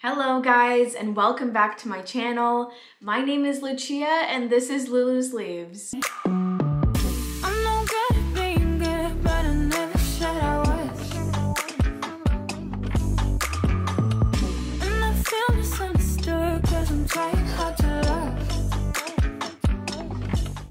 Hello guys, and welcome back to my channel. My name is Lucia and this is Lulu's Leaves.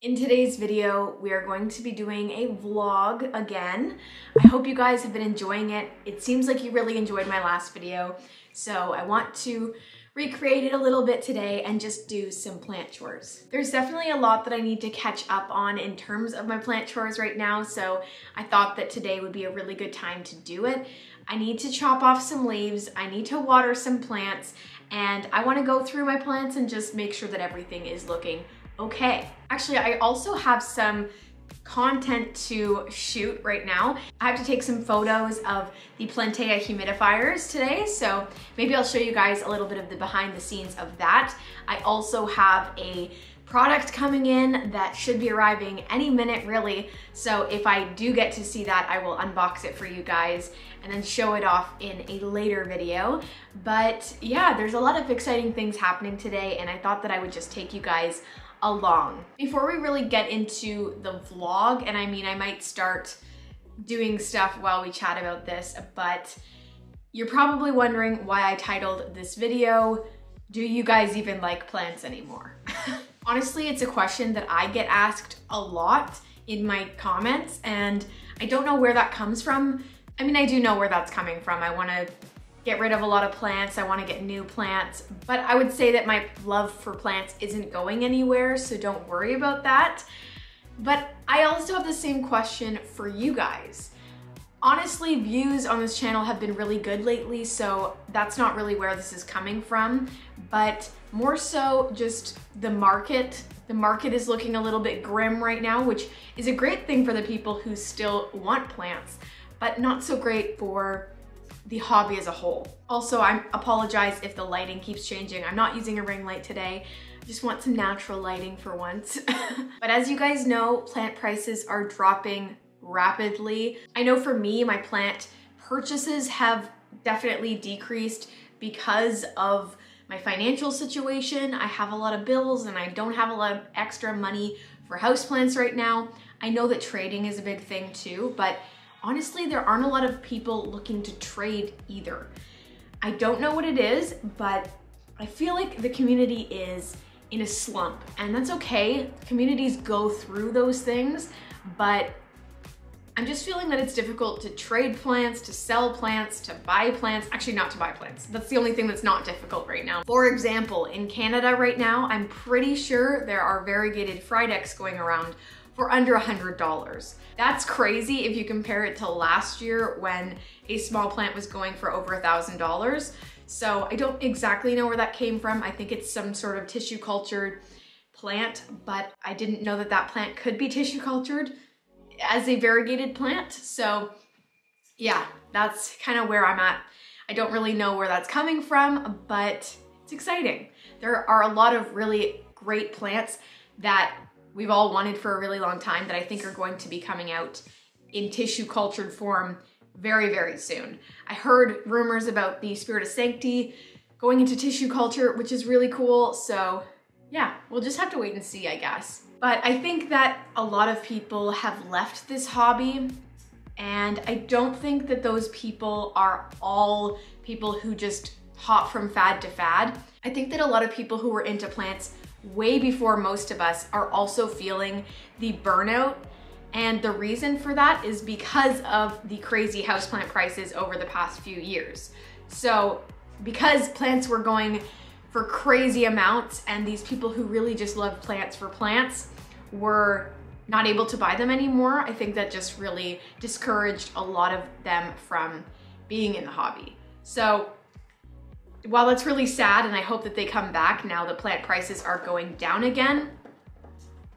In today's video, we are going to be doing a vlog again. I hope you guys have been enjoying it. It seems like you really enjoyed my last video, so I want to recreate it a little bit today and just do some plant chores. There's definitely a lot that I need to catch up on in terms of my plant chores right now, so I thought that today would be a really good time to do it. I need to chop off some leaves, I need to water some plants, and I want to go through my plants and just make sure that everything is looking okay. Actually, I also have some content to shoot right now. I have to take some photos of the planty humidifiers today, so maybe I'll show you guys a little bit of the behind the scenes of that. I also have a product coming in that should be arriving any minute really, so if I do get to see that, I will unbox it for you guys and then show it off in a later video. But yeah, there's a lot of exciting things happening today and I thought that I would just take you guys along. Before we really get into the vlog, and I mean I might start doing stuff while we chat about this, but you're probably wondering why I titled this video, "Do you guys even like plants anymore?" Honestly, it's a question that I get asked a lot in my comments and I don't know where that comes from. I mean, I do know where that's coming from. I want to get rid of a lot of plants, I want to get new plants, but I would say that my love for plants isn't going anywhere, so don't worry about that. But I also have the same question for you guys. Honestly, views on this channel have been really good lately, so that's not really where this is coming from, but more so just the market. The market is looking a little bit grim right now, which is a great thing for the people who still want plants, but not so great for the hobby as a whole. Also, I apologize if the lighting keeps changing. I'm not using a ring light today. I just want some natural lighting for once. But as you guys know, plant prices are dropping rapidly. I know for me, my plant purchases have definitely decreased because of my financial situation. I have a lot of bills and I don't have a lot of extra money for houseplants right now. I know that trading is a big thing too, but honestly, there aren't a lot of people looking to trade either. I don't know what it is, but I feel like the community is in a slump, and that's okay. Communities go through those things, but I'm just feeling that it's difficult to trade plants, to sell plants, to buy plants. Actually, not to buy plants. That's the only thing that's not difficult right now. For example, in Canada right now, I'm pretty sure there are variegated Frydecks going around for under $100. That's crazy if you compare it to last year when a small plant was going for over $1,000. So I don't exactly know where that came from. I think it's some sort of tissue cultured plant, but I didn't know that that plant could be tissue cultured as a variegated plant. So yeah, that's kind of where I'm at. I don't really know where that's coming from, but it's exciting. There are a lot of really great plants that we've all wanted for a really long time that I think are going to be coming out in tissue cultured form very, very soon. I heard rumors about the Spirit of Sancti going into tissue culture, which is really cool. So yeah, we'll just have to wait and see, I guess. But I think that a lot of people have left this hobby, and I don't think that those people are all people who just hop from fad to fad. I think that a lot of people who were into plants way before most of us are also feeling the burnout. And the reason for that is because of the crazy houseplant prices over the past few years. So because plants were going for crazy amounts and these people who really just love plants for plants were not able to buy them anymore, I think that just really discouraged a lot of them from being in the hobby. So while that's really sad and I hope that they come back now that plant prices are going down again,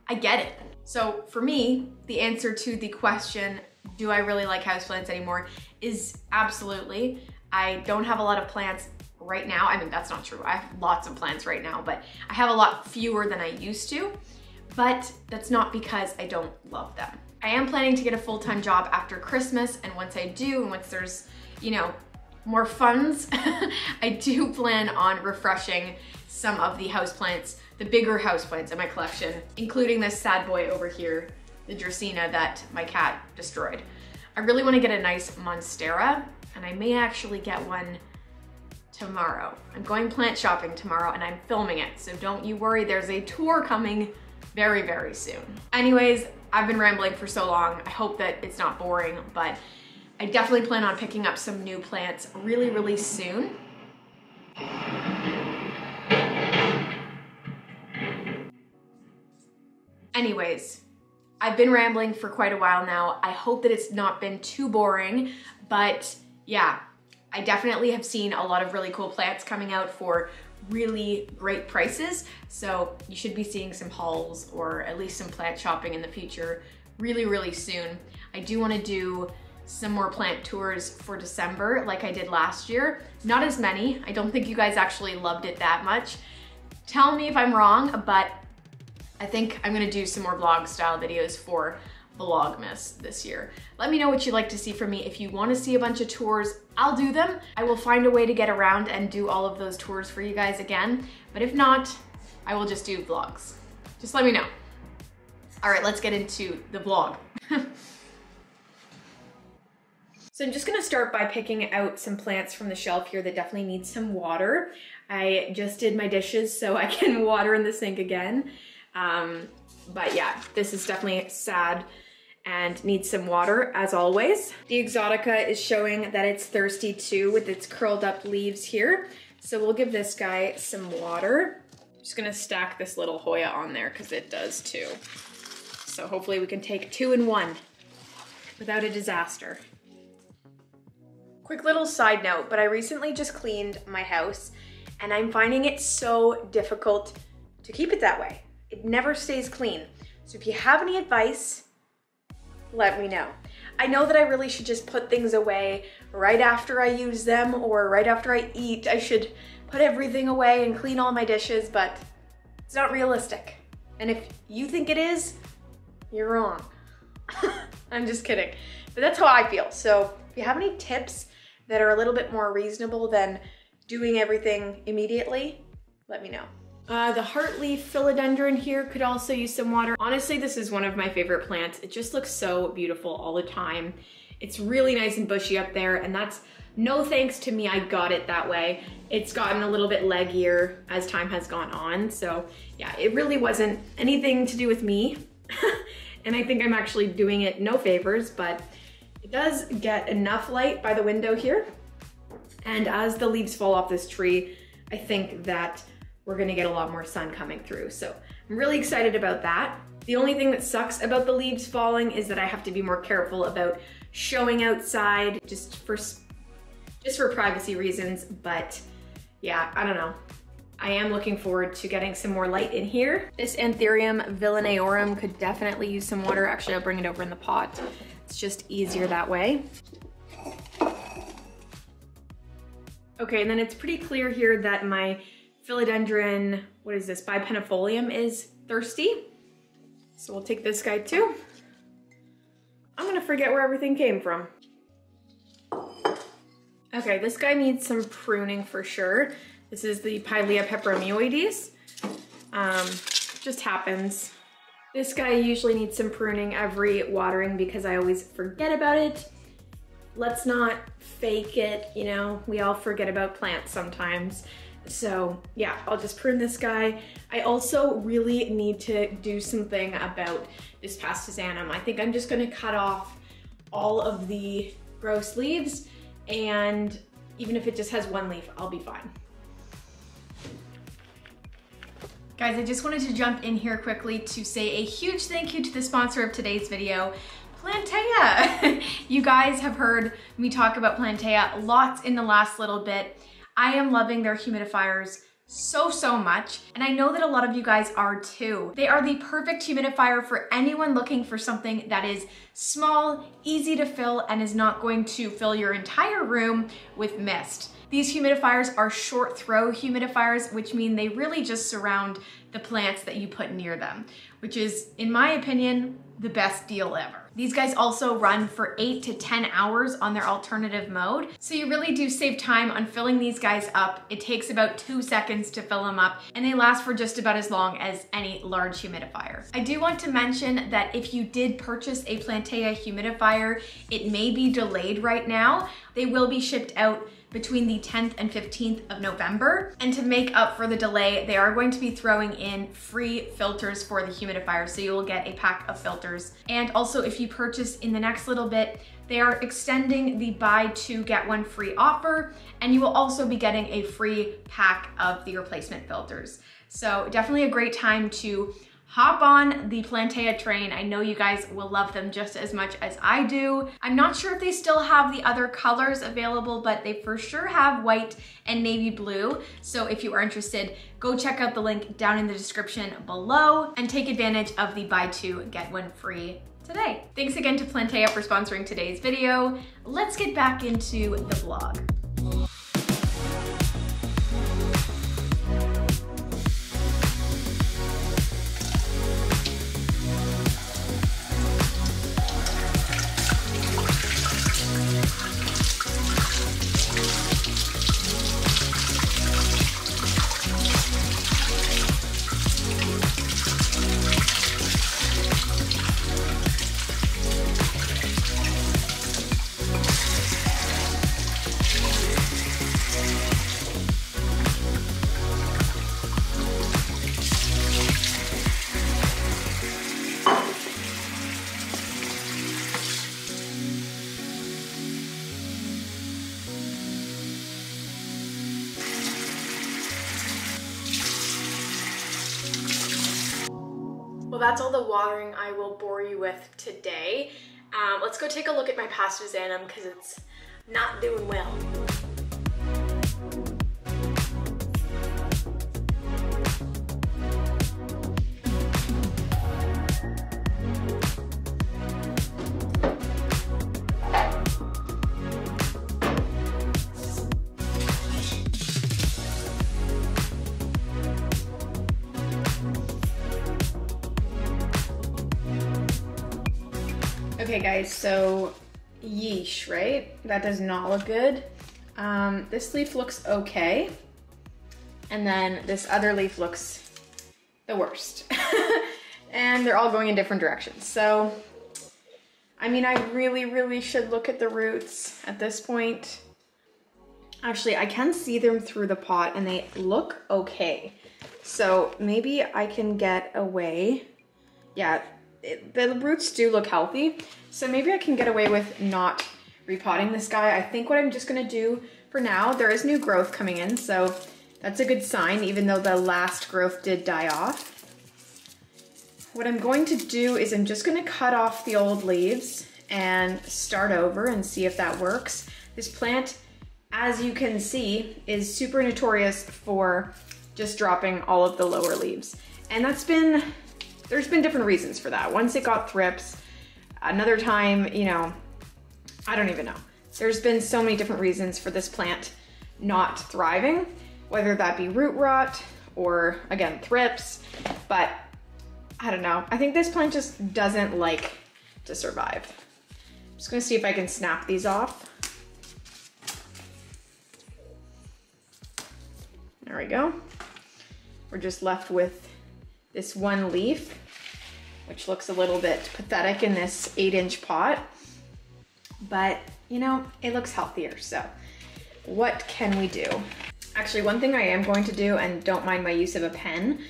I get it. So for me, the answer to the question, do I really like houseplants anymore, is absolutely. I don't have a lot of plants right now. I mean, that's not true. I have lots of plants right now, but I have a lot fewer than I used to. But that's not because I don't love them. I am planning to get a full-time job after Christmas, and once I do, and once there's, you know, more funds, I do plan on refreshing some of the houseplants, the bigger houseplants in my collection, including this sad boy over here, the Dracaena that my cat destroyed. I really want to get a nice Monstera, and I may actually get one tomorrow. I'm going plant shopping tomorrow and I'm filming it, so don't you worry, there's a tour coming very, very soon. Anyways, I've been rambling for so long. I hope that it's not boring, but I definitely plan on picking up some new plants really, really soon. Anyways, I've been rambling for quite a while now. I hope that it's not been too boring, but yeah, I definitely have seen a lot of really cool plants coming out for really great prices. So you should be seeing some hauls or at least some plant shopping in the future really, really soon. I do want to do some more plant tours for December like I did last year. Not as many. I don't think you guys actually loved it that much. Tell me if I'm wrong, but I think I'm gonna do some more vlog style videos for Vlogmas this year. Let me know what you'd like to see from me. If you want to see a bunch of tours, I'll do them. I will find a way to get around and do all of those tours for you guys again. But if not, I will just do vlogs. Just let me know. All right, let's get into the vlog. So I'm just gonna start by picking out some plants from the shelf here that definitely need some water. I just did my dishes so I can water in the sink again. But yeah, this is definitely sad and needs some water as always. The Exotica is showing that it's thirsty too with its curled up leaves here. So we'll give this guy some water. I'm just gonna stack this little Hoya on there because it does too. So hopefully we can take 2 in 1 without a disaster. Quick little side note, but I recently just cleaned my house and I'm finding it so difficult to keep it that way. It never stays clean. So if you have any advice, let me know. I know that I really should just put things away right after I use them or right after I eat. I should put everything away and clean all my dishes, but it's not realistic. And if you think it is, you're wrong. I'm just kidding. But that's how I feel. So if you have any tips that are a little bit more reasonable than doing everything immediately, let me know. The heartleaf philodendron here could also use some water. Honestly, this is one of my favorite plants. It just looks so beautiful all the time. It's really nice and bushy up there, and that's no thanks to me. I got it that way. It's gotten a little bit leggier as time has gone on. So yeah, it really wasn't anything to do with me. And I think I'm actually doing it no favors, but it does get enough light by the window here. And as the leaves fall off this tree, I think that we're gonna get a lot more sun coming through. So I'm really excited about that. The only thing that sucks about the leaves falling is that I have to be more careful about showing outside just for privacy reasons. But yeah, I don't know. I am looking forward to getting some more light in here. This Anthurium villanaeorum could definitely use some water. Actually, I'll bring it over in the pot. It's just easier that way. Okay, and then it's pretty clear here that my philodendron, what is this, bipenifolium is thirsty. So we'll take this guy too. I'm gonna forget where everything came from. Okay, this guy needs some pruning for sure. This is the Pilea peperomioides. Just happens. This guy usually needs some pruning every watering because I always forget about it. Let's not fake it, you know, we all forget about plants sometimes. So yeah, I'll just prune this guy. I also really need to do something about this Pastasanum. I think I'm just gonna cut off all of the gross leaves, and even if it just has 1 leaf, I'll be fine. Guys, I just wanted to jump in here quickly to say a huge thank you to the sponsor of today's video, Plantea. You guys have heard me talk about Plantea lots in the last little bit. I am loving their humidifiers so much, and I know that a lot of you guys are too. They are the perfect humidifier for anyone looking for something that is small, easy to fill, and is not going to fill your entire room with mist. These humidifiers are short throw humidifiers, which mean they really just surround the plants that you put near them, which is, in my opinion, the best deal ever. These guys also run for 8 to 10 hours on their alternative mode. So you really do save time on filling these guys up. It takes about 2 seconds to fill them up, and they last for just about as long as any large humidifier. I do want to mention that if you did purchase a Plantea humidifier, it may be delayed right now. They will be shipped out between the 10th and 15th of November. And to make up for the delay, they are going to be throwing in free filters for the humidifier. So you will get a pack of filters. And also if you purchase in the next little bit, they are extending the buy two, get one free offer. And you will also be getting a free pack of the replacement filters. So definitely a great time to hop on the Plantea train. I know you guys will love them just as much as I do. I'm not sure if they still have the other colors available, but they for sure have white and navy blue. So if you are interested, go check out the link down in the description below and take advantage of the buy two, get one free today. Thanks again to Plantea for sponsoring today's video. Let's get back into the vlog. Well, that's all the watering I will bore you with today. Let's go take a look at my pastazanum because it's not doing well. Okay guys, so yeesh, right? That does not look good. This leaf looks okay. And then this other leaf looks the worst. And they're all going in different directions. So, I mean, I really should look at the roots at this point. Actually, I can see them through the pot and they look okay. So maybe I can get away. Yeah. The roots do look healthy, so maybe I can get away with not repotting this guy. I think what I'm just gonna do for now, there is new growth coming in, so that's a good sign, even though the last growth did die off. What I'm going to do is I'm just gonna cut off the old leaves and start over and see if that works. This plant, as you can see, is super notorious for just dropping all of the lower leaves. And there's been different reasons for that. Once it got thrips, another time, you know, I don't even know. There's been so many different reasons for this plant not thriving, whether that be root rot or, again, thrips, but I don't know. I think this plant just doesn't like to survive. I'm just gonna see if I can snap these off. There we go. We're just left with this one leaf, which looks a little bit pathetic in this 8-inch pot, but you know, it looks healthier. So what can we do? Actually, one thing I am going to do, and don't mind my use of a pen,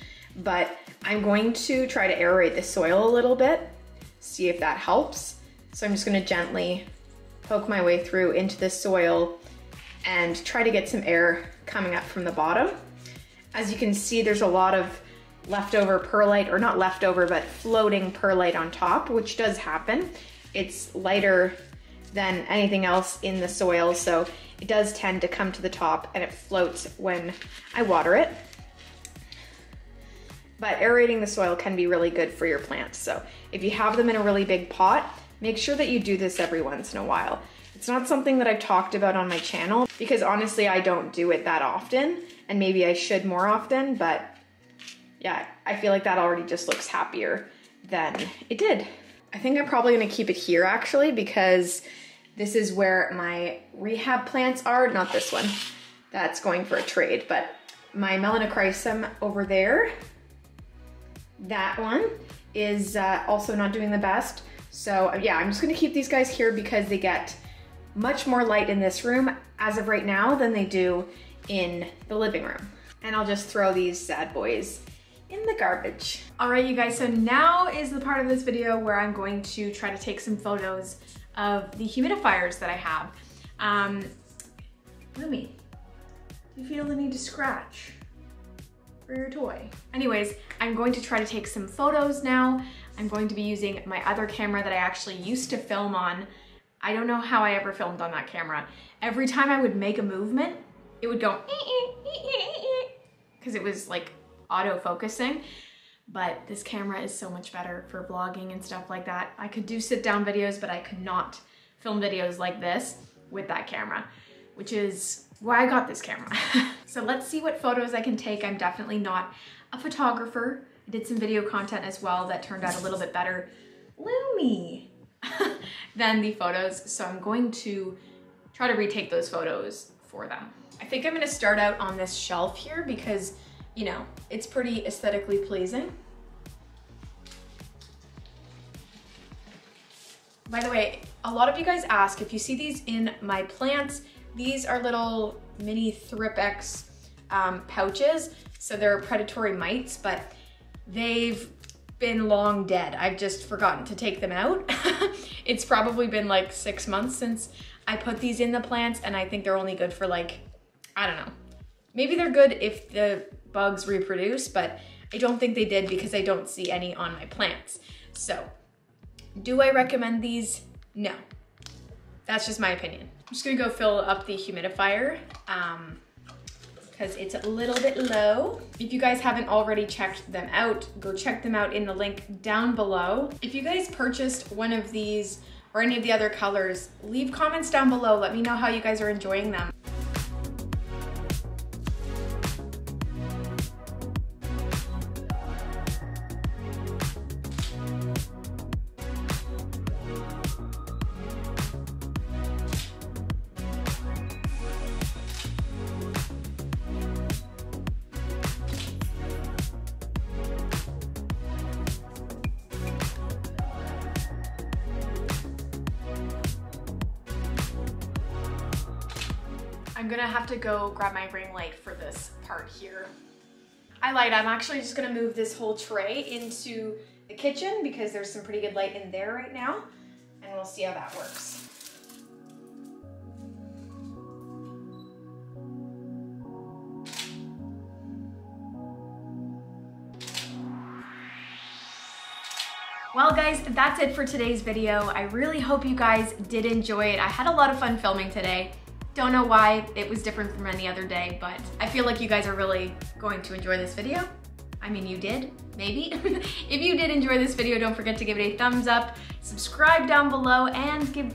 but I'm going to try to aerate the soil a little bit, see if that helps. So I'm just gonna gently poke my way through into the soil and try to get some air coming up from the bottom. As you can see, there's a lot of leftover perlite, or not leftover, but floating perlite on top, which does happen. It's lighter than anything else in the soil, so it does tend to come to the top and it floats when I water it. But aerating the soil can be really good for your plants. So if you have them in a really big pot, make sure that you do this every once in a while. It's not something that I've talked about on my channel because honestly, I don't do it that often, and maybe I should more often, but yeah, I feel like that already just looks happier than it did. I think I'm probably gonna keep it here actually, because this is where my rehab plants are, not this one. That's going for a trade, but my melanochrysum over there, that one is also not doing the best. So yeah, I'm just gonna keep these guys here because they get much more light in this room as of right now than they do in the living room. And I'll just throw these sad boys in the garbage. All right, you guys, so now is the part of this video where I'm going to try to take some photos of the humidifiers that I have. Lumi, do you feel the need to scratch for your toy? Anyways, I'm going to try to take some photos now. I'm going to be using my other camera that I actually used to film on. I don't know how I ever filmed on that camera. Every time I would make a movement, it would go because it was like auto-focusing, but this camera is so much better for vlogging and stuff like that. I could do sit-down videos, but I could not film videos like this with that camera, which is why I got this camera. So let's see what photos I can take. I'm definitely not a photographer. I did some video content as well that turned out a little bit better, Lumi, than the photos. So I'm going to try to retake those photos for them. I think I'm gonna start out on this shelf here because, you know, it's pretty aesthetically pleasing. By the way, a lot of you guys ask if you see these in my plants. These are little mini Thripex pouches. So they're predatory mites, but they've been long dead. I've just forgotten to take them out. It's probably been like 6 months since I put these in the plants, and I think they're only good for like, I don't know. Maybe they're good if the bugs reproduce, but I don't think they did because I don't see any on my plants. So, do I recommend these? No. That's just my opinion. I'm just gonna go fill up the humidifier because it's a little bit low. If you guys haven't already checked them out, go check them out in the link down below. If you guys purchased one of these or any of the other colors, leave comments down below. Let me know how you guys are enjoying them. I'm gonna have to go grab my ring light for this part here. I lied, I'm actually just gonna move this whole tray into the kitchen because there's some pretty good light in there right now, and we'll see how that works. Well guys, that's it for today's video. I really hope you guys did enjoy it. I had a lot of fun filming today. Don't know why it was different from any other day, but I feel like you guys are really going to enjoy this video. I mean, you did, maybe. If you did enjoy this video, don't forget to give it a thumbs up, subscribe down below, and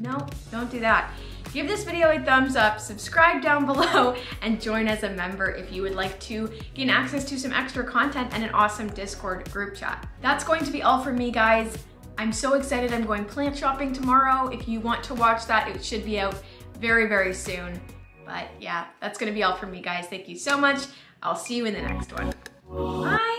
no, don't do that. Give this video a thumbs up, subscribe down below, and join as a member if you would like to gain access to some extra content and an awesome Discord group chat. That's going to be all from me, guys. I'm so excited. I'm going plant shopping tomorrow. If you want to watch that, it should be out very, very soon. But yeah, that's gonna be all from me, guys. Thank you so much. I'll see you in the next one. Bye.